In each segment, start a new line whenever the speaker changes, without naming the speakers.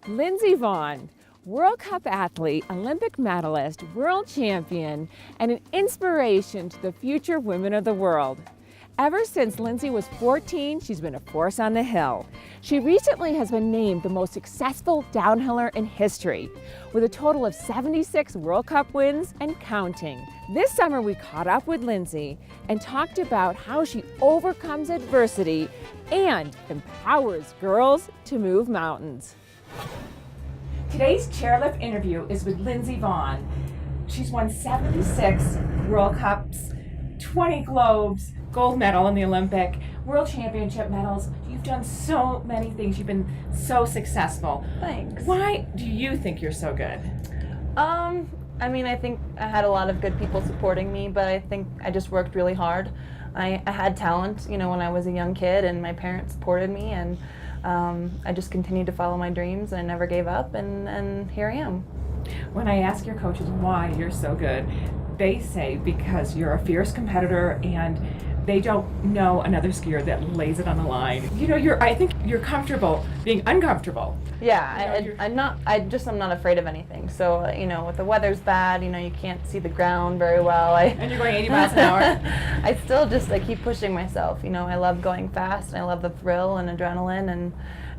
Lindsey Vonn, World Cup athlete, Olympic medalist, world champion, and an inspiration to the future women of the world. Ever since Lindsey was 14, she's been a force on the hill. She recently has been named the most successful downhiller in history, with a total of 76 World Cup wins and counting. This summer we caught up with Lindsey and talked about how she overcomes adversity and empowers girls to move mountains. Today's Chairlift interview is with Lindsey Vonn. She's won 76 World Cups, 20 Globes, gold medal in the Olympic, World Championship medals. You've done so many things. You've been so successful.
Thanks.
Why do you think you're so good?
I think I had a lot of good people supporting me, but I think I just worked really hard. I had talent, when I was a young kid, and my parents supported me, and I just continued to follow my dreams, and I never gave up, and here I am.
When I ask your coaches why you're so good, they say because you're a fierce competitor and they don't know another skier that lays it on the line. I think you're comfortable being uncomfortable.
Yeah, I'm not afraid of anything. So, if the weather's bad, you can't see the ground very well.
And you're going 80 miles an hour.
I still I keep pushing myself. I love going fast, and I love the thrill and adrenaline,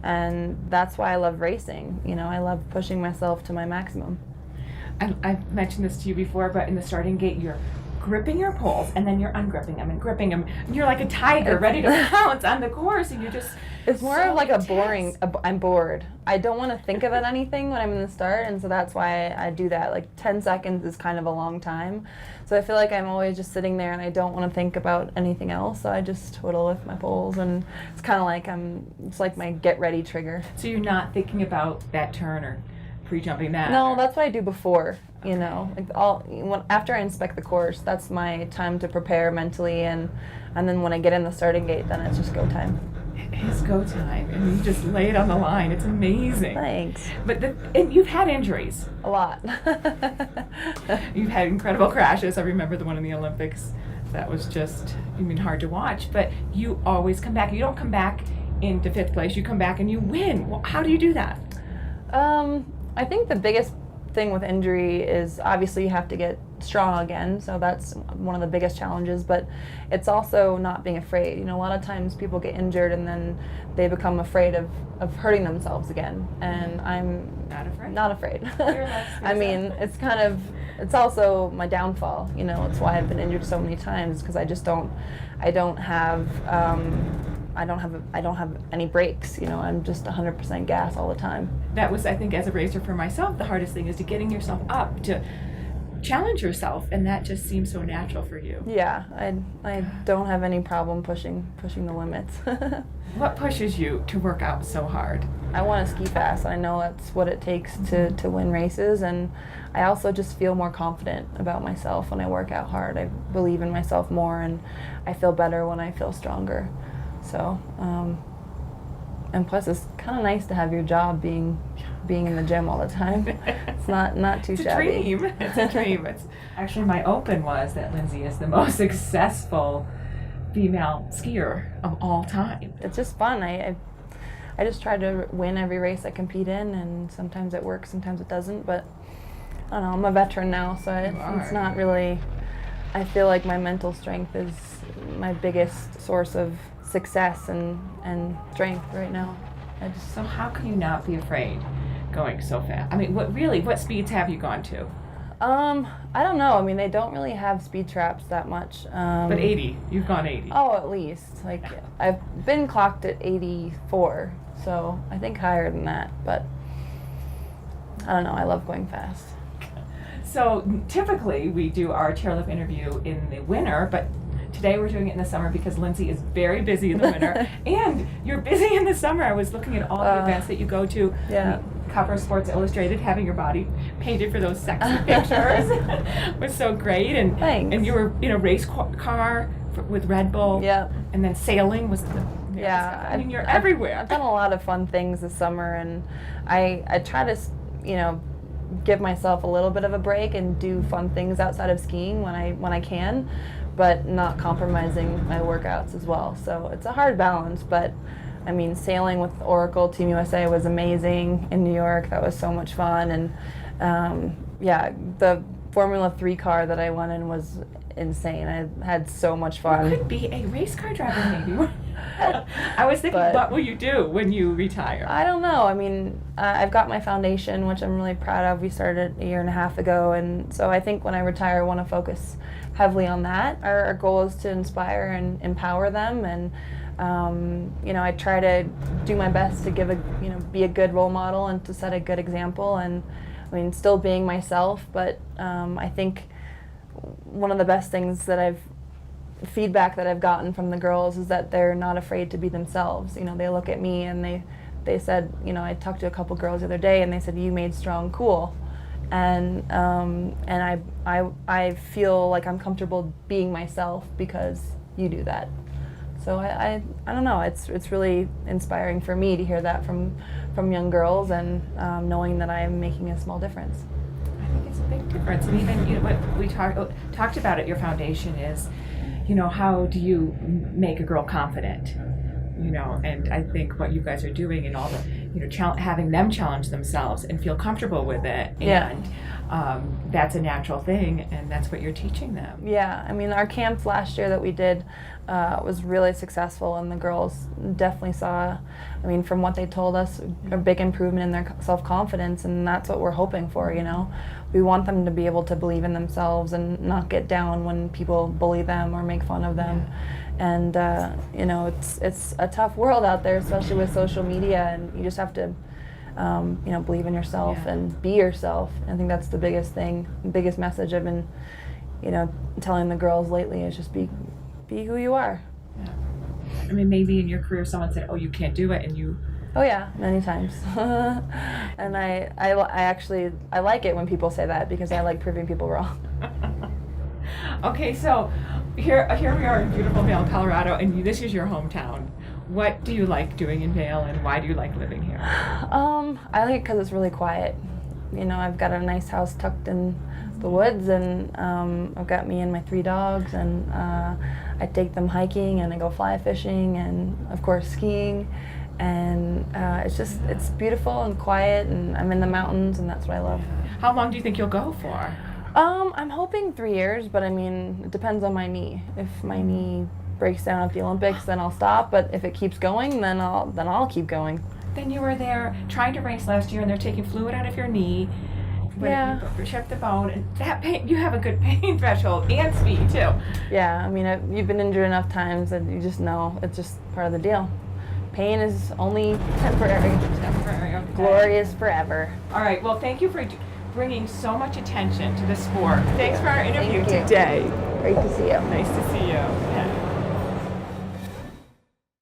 and that's why I love racing. I love pushing myself to my maximum.
I've mentioned this to you before, but in the starting gate, you're gripping your poles, and then you're ungripping them and gripping them. And you're like a tiger ready to pounce on the course, and you're just...
It's more of like I'm bored. I don't want to think about anything when I'm in the start, and so that's why I do that. Like 10 seconds is kind of a long time. So I feel like I'm always just sitting there, and I don't want to think about anything else, so I just twiddle with my poles, and it's kind of like it's like my get ready trigger.
So you're not thinking about that turn or pre-jumping that?
No, that's what I do before. After I inspect the course, that's my time to prepare mentally, and then when I get in the starting gate, then it's just go time.
It's go time, and you just lay it on the line. It's amazing.
Thanks.
And you've had injuries.
A lot.
You've had incredible crashes. I remember the one in the Olympics. That was just, hard to watch. But you always come back. You don't come back into fifth place. You come back and you win. Well, how do you do that?
I think the biggest thing with injury is obviously you have to get strong again, so that's one of the biggest challenges, but it's also not being afraid. A lot of times people get injured and then they become afraid of hurting themselves again, and I'm not afraid. It's also my downfall. It's why I've been injured so many times, because I don't have any brakes. I'm just 100% gas all the time.
That was, I think, as a racer for myself, the hardest thing is to getting yourself up, to challenge yourself, and that just seems so natural for you.
Yeah, I don't have any problem pushing the limits.
What pushes you to work out so hard?
I want to ski fast. I know that's what it takes to win races, and I also just feel more confident about myself when I work out hard. I believe in myself more, and I feel better when I feel stronger. So, and plus it's kind of nice to have your job being in the gym all the time. It's not too shabby.
It's a dream. It's actually, my open was that Lindsey is the most successful female skier of all time.
It's just fun. I just try to win every race I compete in, and sometimes it works, sometimes it doesn't, but I don't know, I'm a veteran now, so it's not really, I feel like my mental strength is my biggest source of success and strength right now.
So how can you not be afraid going so fast? What speeds have you gone to?
I don't know. They don't really have speed traps that much.
But 80, you've gone 80.
Oh, at least. I've been clocked at 84, so I think higher than that, but I don't know. I love going fast.
So typically we do our chairlift interview in the winter, but today we're doing it in the summer because Lindsey is very busy in the winter, and you're busy in the summer. I was looking at all the events that you go to.
Yeah.
Cover Sports Illustrated, having your body painted for those sexy pictures was so great. And
Thanks.
And you were in a race car with Red Bull.
Yeah.
And then sailing was you're everywhere.
I've done a lot of fun things this summer, and I try to give myself a little bit of a break and do fun things outside of skiing when I can, but not compromising my workouts as well. So it's a hard balance, but I mean, sailing with Oracle Team USA was amazing in New York. That was so much fun. And yeah, the Formula 3 car that I went in was insane. I had so much fun.
You could be a race car driver, maybe. I was thinking, what will you do when you retire?
I don't know. I mean, I've got my foundation, which I'm really proud of. We started a year and a half ago, and so I think when I retire, I want to focus heavily on that. Our goal is to inspire and empower them, and you know, I try to do my best to give be a good role model and to set a good example. And I mean, still being myself, but I think one of the best things that feedback that I've gotten from the girls is that they're not afraid to be themselves. You know, they look at me and they said, you know, I talked to a couple girls the other day and they said, you made strong cool. And I feel like I'm comfortable being myself because you do that. So I don't know, it's really inspiring for me to hear that from young girls, and knowing that I am making a small difference.
I think it's a big difference. And even, you know, what we talked about at your foundation is, you know, how do you make a girl confident? You know, and I think what you guys are doing and all the, you know, having them challenge themselves and feel comfortable with it. And that's a natural thing, and that's what you're teaching them.
Yeah, I mean, our camp last year that we did was really successful, and the girls definitely saw, I mean, from what they told us, a big improvement in their self-confidence, and that's what we're hoping for, you know. We want them to be able to believe in themselves and not get down when people bully them or make fun of them. And you know, it's a tough world out there, especially with social media, and you just have to you know, believe in yourself and be yourself. I think that's the biggest thing, the biggest message I've been, you know, telling the girls lately is just be who you are.
Yeah. I mean, maybe in your career someone said, oh, you can't do it, and you...
Oh yeah, many times. And I actually like it when people say that, because I like proving people wrong.
Okay, so here we are in beautiful Vail, Colorado, and this is your hometown. What do you like doing in Vail, and why do you like living here?
I like it because it's really quiet. You know, I've got a nice house tucked in the woods, and I've got me and my 3 dogs, and I take them hiking, and I go fly fishing, and of course skiing, and it's beautiful and quiet, and I'm in the mountains, and that's what I love.
How long do you think you'll go for?
I'm hoping 3 years, but I mean, it depends on my knee. If my knee breaks down at the Olympics, then I'll stop, but if it keeps going, then I'll keep going.
Then you were there trying to race last year, and they're taking fluid out of your knee.
Yeah.
You chipped the bone, and that pain, you have a good pain threshold and speed too.
Yeah, I mean, you've been injured enough times that you just know it's just part of the deal. Pain is only temporary.
Temporary, okay.
Glory is forever.
All right, well, thank you for bringing so much attention to the sport. Thanks for our interview
Thank you.
today.
Great to see you.
Nice to see you.